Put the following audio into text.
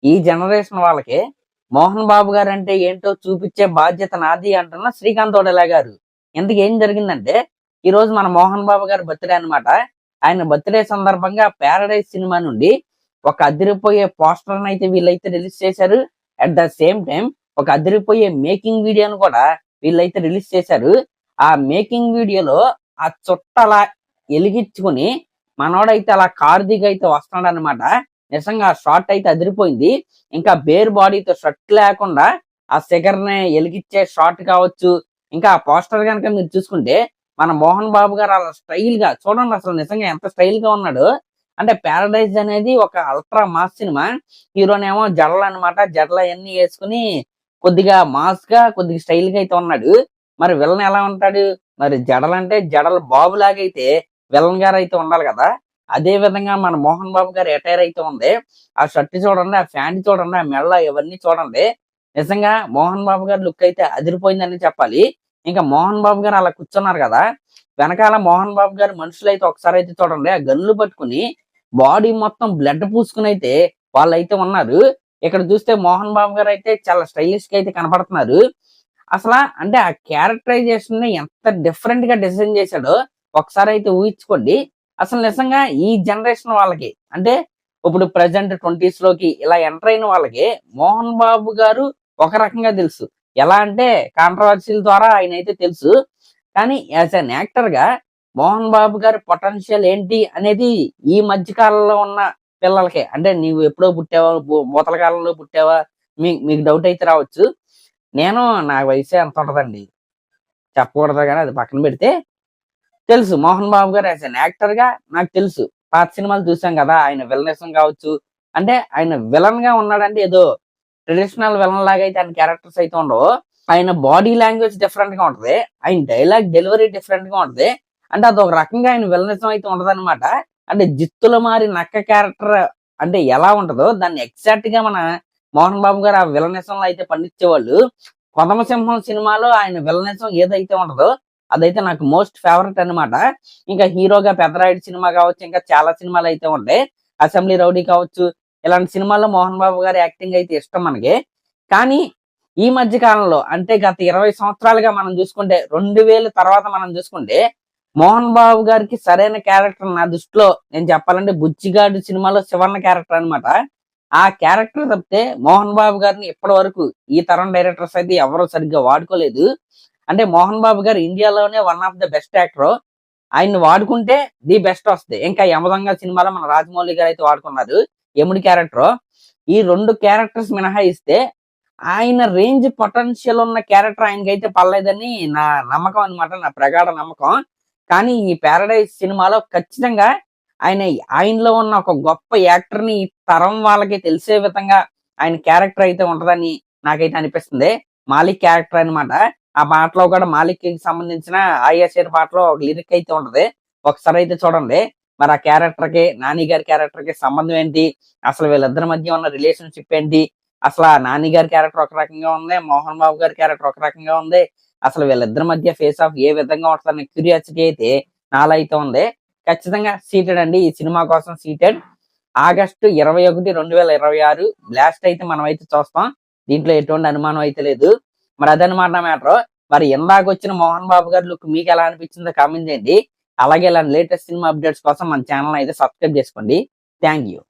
ఈ జనరేషన్ వాళ్ళకి మోహన్ బాబు గారు అంటే ఏంటో చూపించే బాధ్యత నాది అంటున్న శ్రీకాంత్ ఓడెలా గారు. ఇంతకు ఏం జరిగిందంటే ఈ రోజు మన మోహన్ బాబు గారి బర్త్డే అన్నమాట. ఆయన బర్త్డే సందర్భంగా ప్యారడైజ్ సినిమా నుండి ఒక అదిరిపోయే పోస్టర్ అయితే వీళ్ళైతే రిలీజ్ చేశారు. అట్ ద సేమ్ టైం ఒక అదిరిపోయే మేకింగ్ వీడియోను కూడా వీళ్ళైతే రిలీజ్ చేశారు. ఆ మేకింగ్ వీడియోలో ఆ చుట్ట అలా ఎలిగించుకుని మనోడైతే అలా కారు దిగి అయితే వస్తున్నాడు అనమాట. నిజంగా ఆ షాట్ అయితే అదిరిపోయింది. ఇంకా బేర్ బాడీతో షర్ట్ లేకుండా ఆ సిగర్ ని ఎలిగిచ్చే షాట్ కావచ్చు. ఇంకా ఆ పోస్టర్ కనుక మీరు చూసుకుంటే మన మోహన్ బాబు గారు అలా స్టైల్ గా చూడండి, అసలు నిజంగా ఎంత స్టైల్ గా ఉన్నాడు. అంటే ప్యారడైజ్ అనేది ఒక అల్ట్రా మాస్ సినిమా. హీరోనేమో జడలు అనమాట, జడలు అవన్నీ వేసుకుని కొద్దిగా మాస్ గా కొద్దిగా స్టైల్ గా అయితే ఉన్నాడు. మరి విలన్ ఎలా ఉంటాడు? మరి జడలు అంటే జడలు బాబు లాగైతే విలన్ గారు అయితే ఉండాలి కదా. అదే విధంగా మన మోహన్ బాబు గారు ఎటైర్ అయితే ఉంది. ఆ షర్ట్ చూడండి, ఆ ప్యాంట్ చూడండి, ఆ మెల్ల ఇవన్నీ చూడండి. నిజంగా మోహన్ బాబు గారి లుక్ అయితే అదిరిపోయిందని చెప్పాలి. ఇంకా మోహన్ బాబు గారు అలా కూర్చున్నారు కదా, వెనకాల మోహన్ బాబు గారు మనుషులు అయితే ఒకసారి అయితే చూడండి, ఆ గన్నులు పట్టుకుని బాడీ మొత్తం బ్లడ్ పూసుకుని అయితే వాళ్ళైతే ఉన్నారు. ఇక్కడ చూస్తే మోహన్ బాబు గారు అయితే చాలా స్టైలిష్ గా అయితే కనపడుతున్నారు. అసలు అంటే ఆ క్యారెక్టరైజేషన్ ని ఎంత డిఫరెంట్ గా డిజైన్ చేశాడో ఒకసారి అయితే ఊహించుకోండి. అసలు నిజంగా ఈ జనరేషన్ వాళ్ళకి అంటే ఇప్పుడు ప్రజెంట్ 20s లోకి ఇలా ఎంటర్ అయిన వాళ్ళకి మోహన్ బాబు గారు ఒక రకంగా తెలుసు. ఎలా అంటే కాంట్రవర్సీల ద్వారా ఆయన అయితే తెలుసు. కానీ యాజ్ అన్ యాక్టర్ గా మోహన్ బాబు గారి పొటెన్షియల్ ఏంటి అనేది ఈ మధ్య కాలంలో ఉన్న పిల్లలకే, అంటే నీవు ఎప్పుడో పుట్టావా, మూతల కాలంలో పుట్టావా, మీకు డౌట్ అయితే రావచ్చు. నేను నా వయసే ఎంత ఉంటదండి చెప్పకూడదు, కానీ అది పక్కన పెడితే తెలుసు మోహన్ బాబు గారు యాజ్ అన్ యాక్టర్ గా నాకు తెలుసు. పాత సినిమాలు చూసాం కదా, ఆయన విలనిజం కావచ్చు. అంటే ఆయన విలన్ గా ఉన్నాడంటే ఏదో ట్రెడిషనల్ విలన్ లాగా అయితే ఆయన క్యారెక్టర్స్ అయితే ఉండవు. ఆయన బాడీ లాంగ్వేజ్ డిఫరెంట్ గా ఉంటది, ఆయన డైలాగ్ డెలివరీ డిఫరెంట్ గా ఉంటది. అంటే అదొక రకంగా ఆయన విలనిజం అయితే ఉంటది అనమాట. అంటే జిత్తుల మారి నక్క క్యారెక్టర్ అంటే ఎలా ఉంటదో దాన్ని ఎగ్జాక్ట్ గా మన మోహన్ బాబు గారు ఆ విలనిజంలో అయితే పండించేవాళ్ళు. కొదమసింహం సినిమాలో ఆయన విలనిజం ఏదైతే ఉంటదో అదైతే నాకు మోస్ట్ ఫేవరెట్ అనమాట. ఇంకా హీరోగా పెద్దరాయుడు సినిమా కావచ్చు, ఇంకా చాలా సినిమాలు అయితే ఉంటాయి, అసెంబ్లీ రౌడీ కావచ్చు. ఇలాంటి సినిమాల్లో మోహన్ బాబు గారి యాక్టింగ్ అయితే ఇష్టం మనకి. కానీ ఈ మధ్య కాలంలో అంటే గత 20 సంవత్సరాలుగా మనం చూసుకుంటే 2000 తర్వాత మనం చూసుకుంటే మోహన్ బాబు గారికి సరైన క్యారెక్టర్ నా దృష్టిలో నేను చెప్పాలంటే బుచ్చిగాడు సినిమాలో శివన్న క్యారెక్టర్ అనమాట. ఆ క్యారెక్టర్ తప్పితే మోహన్ బాబు గారిని ఇప్పటి వరకు ఈ తరం డైరెక్టర్స్ అయితే ఎవరో సరిగ్గా వాడుకోలేదు. అంటే మోహన్ బాబు గారు ఇండియాలోనే one of the best actor. ఆయన్ని వాడుకుంటే ది బెస్ట్ వస్తుంది. ఇంకా యమదొంగ సినిమాలో మన రాజమౌళి గారు అయితే వాడుకున్నారు యముడి క్యారెక్టర్. ఈ 2 క్యారెక్టర్స్ మినహాయిస్తే ఆయన రేంజ్ పొటెన్షియల్ ఉన్న క్యారెక్టర్ ఆయనకైతే పర్లేదని నా నమ్మకం అనమాట, నా ప్రగాఢ నమ్మకం. కానీ ఈ ప్యారడైజ్ సినిమాలో ఖచ్చితంగా ఆయనలో ఉన్న ఒక గొప్ప యాక్టర్ ని ఈ తరం వాళ్ళకి తెలిసే విధంగా ఆయన క్యారెక్టర్ అయితే ఉంటదని నాకైతే అనిపిస్తుంది. మాలిక్ క్యారెక్టర్ అనమాట. ఆ పాటలో కూడా మాలిక్ కి సంబంధించిన ఆయాషేర్ పాటలో ఒక లిరిక్ అయితే ఉంటది, ఒకసారి అయితే చూడండి. మరి ఆ క్యారెక్టర్ కి నాని గారి క్యారెక్టర్ కి సంబంధం ఏంటి, అసలు వీళ్ళిద్దరి మధ్య ఉన్న రిలేషన్షిప్ ఏంటి, అసలు ఆ నాని గారి క్యారెక్టర్ ఒక రకంగా ఉంది, మోహన్ బాబు గారి క్యారెక్టర్ ఒక రకంగా ఉంది, అసలు వీళ్ళిద్దరి మధ్య ఫేస్ ఆఫ్ ఏ విధంగా ఉంటుందన్న క్యూరియాసిటీ అయితే నాలో అయితే ఉంది. ఖచ్చితంగా సీటెడ్ అండి, ఈ సినిమా కోసం సీటెడ్. ఆగస్టు 21, 2026 బ్లాస్ట్ అయితే మనం అయితే చూస్తాం. దీంట్లో ఎటువంటి అనుమానం అయితే లేదు. మరి అదనమాట మ్యాటర్. మరి ఇందాక వచ్చిన మోహన్ బాబు గారి లుక్ మీకు ఎలా అనిపించిందో కామెంట్ చేయండి. అలాగే ఇలాంటి లేటెస్ట్ సినిమా అప్డేట్స్ కోసం మన ఛానల్ అయితే సబ్స్క్రైబ్ చేసుకోండి. Thank you.